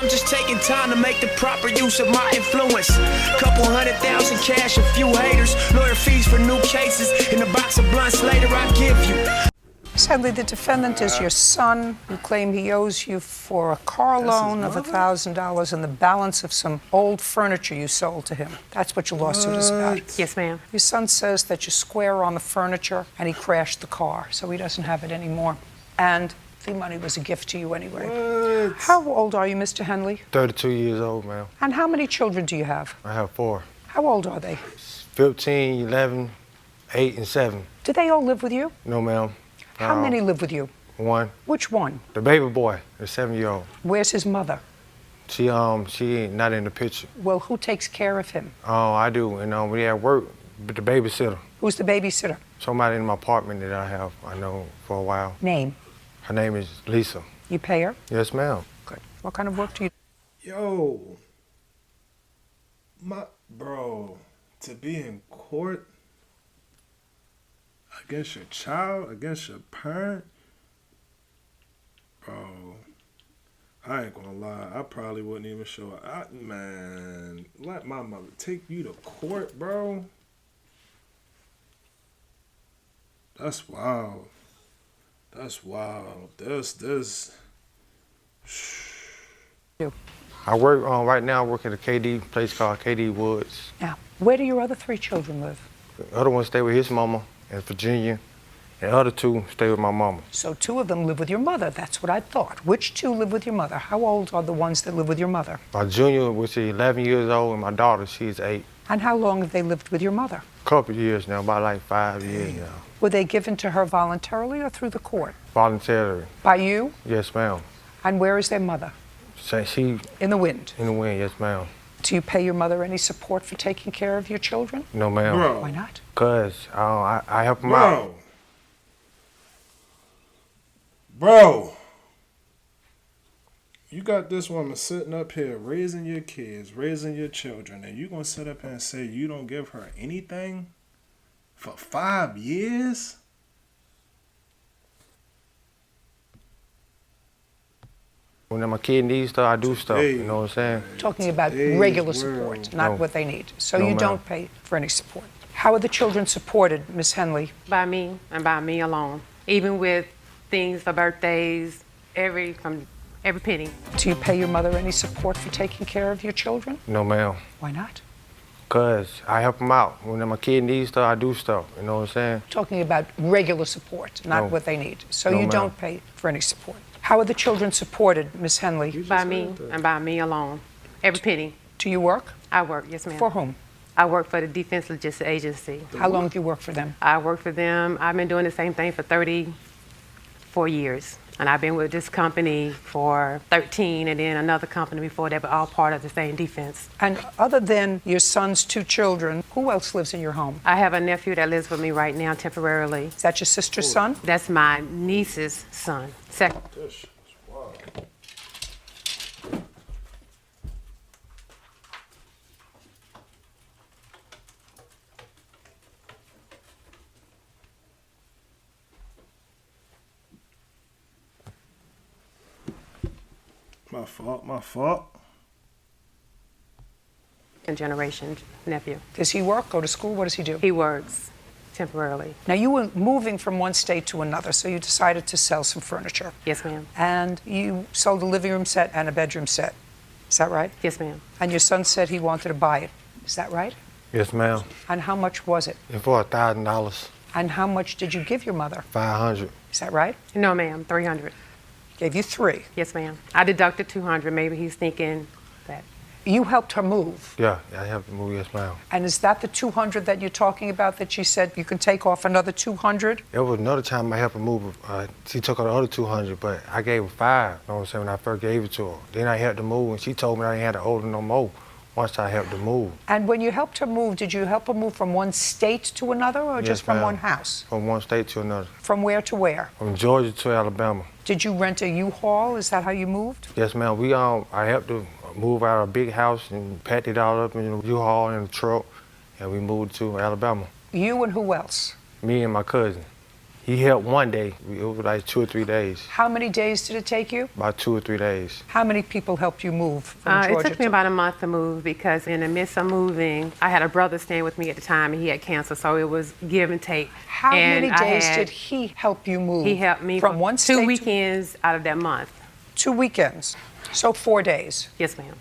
I'm just taking time to make the proper use of my influence. Couple 100,000 cash, a few haters, lawyer fees for new cases, and a box of blunts later I give you. Sadly, the defendant is your son. You claim he owes you for a car loan of $1,000 and the balance of some old furniture you sold to him. That's what your lawsuit is about. Yes, ma'am. Your son says that you square on the furniture and he crashed the car, so he doesn't have it anymore. And the money was a gift to you anyway. What? How old are you, Mr. Henley? 32 years old, ma'am. And how many children do you have? I have 4. How old are they? 15, 11, 8, and 7. Do they all live with you? No, ma'am. How many live with you? 1. Which one? The baby boy, the 7-year-old. Where's his mother? She ain't not in the picture. Well, who takes care of him? I do, and we at work, but the babysitter. Who's the babysitter? Somebody in my apartment that I know for a while. Name? Her name is Lisa. You pay her? Yes, ma'am. Good. What kind of work do you do? Yo, bro, to be in court against your child, against your parent, bro, I ain't gonna lie, I probably wouldn't even show up. Man, let my mother take you to court, bro. That's wild. That's wild. This. I work right now. I work at a place called KD Woods. Now, where do your other 3 children live? The other one stay with his mama in Virginia, and the other 2 stay with my mama. So 2 of them live with your mother. That's what I thought. Which 2 live with your mother? How old are the ones that live with your mother? My junior, which is 11 years old, and my daughter, she's 8. And how long have they lived with your mother? Couple years now, about like 5 years now. Were they given to her voluntarily or through the court? Voluntarily. By you? Yes, ma'am. And where is their mother? She In the wind. in the wind. Yes, ma'am. Do you pay your mother any support for taking care of your children? No, ma'am. Bro. Why not? Cause I help them out. Bro, you got this woman sitting up here raising your kids, raising your children, and you gonna sit up here and say you don't give her anything for 5 years? When my kid needs stuff, I do stuff. You know what I'm saying? Talking about Today's regular world. support, not No. what they need. So No, you ma'am. don't pay for any support. How are the children supported, Miss Henley? By me and by me alone. Even with things for birthdays, every penny. Do you pay your mother any support for taking care of your children? No, ma'am. Why not? Cause I help them out. When my kid needs stuff, I do stuff. You know what I'm saying? Talking about regular support, not No. what they need. So No, you ma'am. don't pay for any support. How are the children supported, Miss Henley? By me and by me alone. Every penny. Do you work? I work, yes, ma'am. For whom? I work for the Defense Logistics Agency. How long have you worked for them? I work for them. I've been doing the same thing for 34 years. And I've been with this company for 13 and then another company before that, but all part of the same defense. And other than your son's 2 children, who else lives in your home? I have a nephew that lives with me right now temporarily. Is that your sister's son? That's my niece's son. Second. This shit is wild. My fault. Generation nephew. Does he work, go to school? What does he do? He works temporarily. Now, you were moving from one state to another, so you decided to sell some furniture. Yes, ma'am. And you sold a living room set and a bedroom set. Is that right? Yes, ma'am. And your son said he wanted to buy it. Is that right? Yes, ma'am. And how much was it? And for $1,000, And how much did you give your mother? $500. Is that right? No, ma'am. 300. Gave you 3. Yes, ma'am. I deducted 200. Maybe he's thinking that. You helped her move. Yeah, I have to move. Yes, ma'am. And is that the 200 that you're talking about that she said you can take off another 200? There was another time I helped her move. She took her the other 200, but I gave her 5. You know what I'm saying? When I first gave it to her. Then I helped her move, and she told me I didn't have to hold her no more once I helped her move. And when you helped her move, did you help her move from one state to another or just Yes, from ma'am. one house? From one state to another. From where to where? From Georgia to Alabama. Did you rent a U-Haul? Is that how you moved? Yes, ma'am. I helped her move out of a big house and packed it all up in a U-Haul and a truck, and we moved to Alabama. You and who else? Me and my cousin. He helped one day. It was like 2 or 3 days. How many days did it take you? About 2 or 3 days. How many people helped you move from It Georgia? took me about a month to move because in the midst of moving, I had a brother staying with me at the time and he had cancer, so it was give and take. How And many I days had- did he help you move? He helped me from one state two to- weekends out of that month. 2 weekends. So 4 days. Yes, ma'am.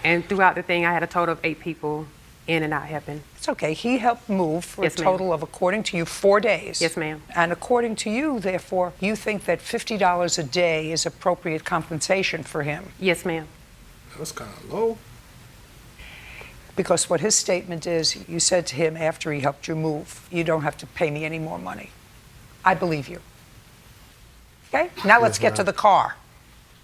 And throughout the thing, I had a total of 8 people in and out helping. It's okay. He helped move for Yes, a ma'am. total of, according to you, 4 days. Yes, ma'am. And according to you, therefore, you think that $50 a day is appropriate compensation for him. Yes, ma'am. That's kind of low. Because what his statement is, you said to him after he helped you move, you don't have to pay me any more money. I believe you. Okay? Now let's get to the car.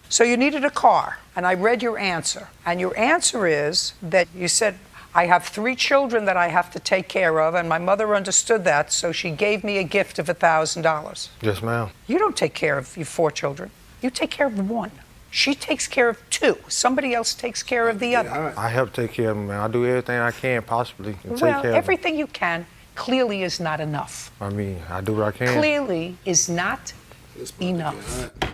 So you needed a car, and I read your answer. And your answer is that you said, I have 3 children that I have to take care of, and my mother understood that, so she gave me a gift of $1,000. Yes, ma'am. You don't take care of your 4 children. You take care of 1. She takes care of 2. Somebody else takes care of the other. Yeah, I help take care of him, man. I do everything I can possibly to take Well, care of him. everything you can clearly is not enough. I mean, I do what I can. Clearly is not it's about to get enough. hot.